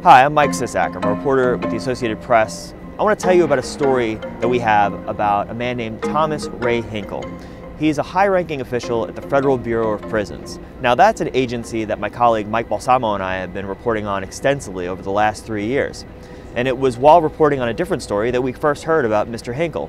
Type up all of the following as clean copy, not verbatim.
Hi, I'm Mike Sisak. I'm a reporter with the Associated Press. I want to tell you about a story that we have about a man named Thomas Ray Hinkle. He's a high-ranking official at the Federal Bureau of Prisons. Now, that's an agency that my colleague Mike Balsamo and I have been reporting on extensively over the last 3 years. And it was while reporting on a different story that we first heard about Mr. Hinkle.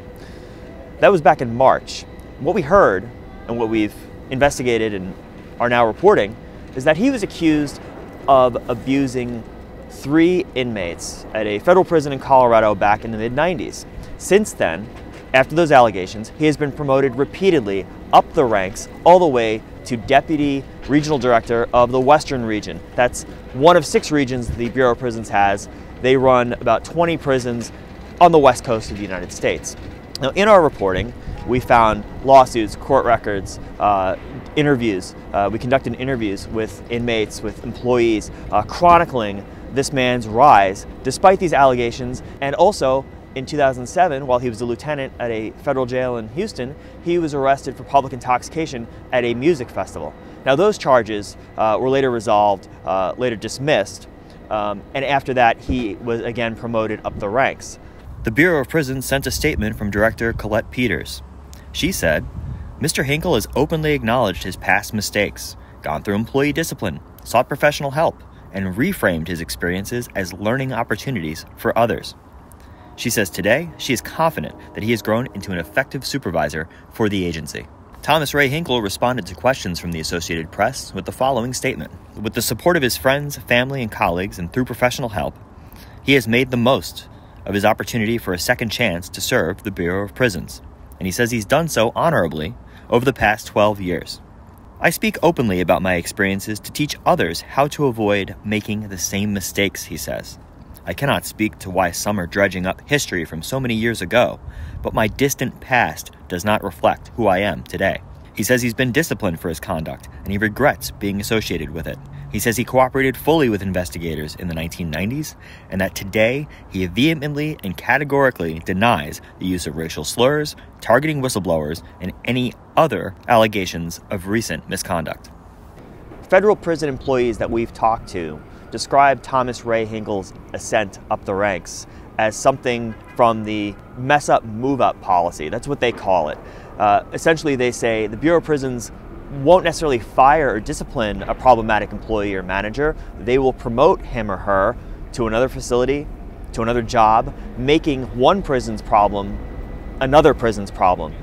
That was back in March. What we heard, and what we've investigated and are now reporting, is that he was accused of abusing 3 inmates at a federal prison in Colorado back in the mid-90s. Since then, after those allegations, he has been promoted repeatedly up the ranks all the way to Deputy Regional Director of the Western Region. That's one of 6 regions the Bureau of Prisons has. They run about 20 prisons on the west coast of the United States. Now, in our reporting, we found lawsuits, court records, interviews. We conducted interviews with inmates, with employees, chronicling this man's rise despite these allegations. And also in 2007, while he was a lieutenant at a federal jail in Houston, he was arrested for public intoxication at a music festival. Now, those charges were later resolved, later dismissed, and after that he was again promoted up the ranks. The Bureau of Prisons sent a statement from Director Colette Peters. She said, "Mr. Hinkle has openly acknowledged his past mistakes, gone through employee discipline, sought professional help, and reframed his experiences as learning opportunities for others." She says today she is confident that he has grown into an effective supervisor for the agency. Thomas Ray Hinkle responded to questions from the Associated Press with the following statement. With the support of his friends, family, and colleagues, and through professional help, he has made the most of his opportunity for a second chance to serve the Bureau of Prisons, and he says he's done so honorably over the past 12 years. "I speak openly about my experiences to teach others how to avoid making the same mistakes," he says. "I cannot speak to why some are dredging up history from so many years ago, but my distant past does not reflect who I am today." He says he's been disciplined for his conduct, and he regrets being associated with it. He says he cooperated fully with investigators in the 1990s, and that today he vehemently and categorically denies the use of racial slurs, targeting whistleblowers, and any other allegations of recent misconduct. Federal prison employees that we've talked to describe Thomas Ray Hinkle's ascent up the ranks as something from the mess up, move up policy. That's what they call it. Essentially, they say the Bureau of Prisons won't necessarily fire or discipline a problematic employee or manager. They will promote him or her to another facility, to another job, making one prison's problem another prison's problem.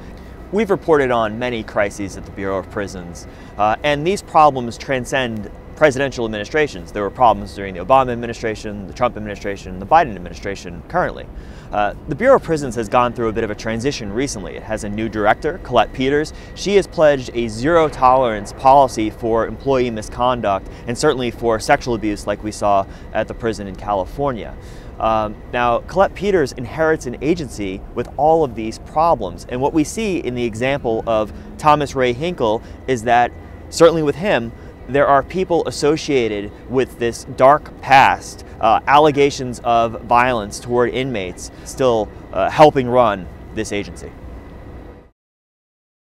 We've reported on many crises at the Bureau of Prisons, and these problems transcend presidential administrations. There were problems during the Obama administration, the Trump administration, the Biden administration currently. The Bureau of Prisons has gone through a bit of a transition recently. It has a new director, Colette Peters. She has pledged a zero-tolerance policy for employee misconduct and certainly for sexual abuse like we saw at the prison in California. Now, Colette Peters inherits an agency with all of these problems. And what we see in the example of Thomas Ray Hinkle is that, certainly with him, there are people associated with this dark past, allegations of violence toward inmates, still helping run this agency.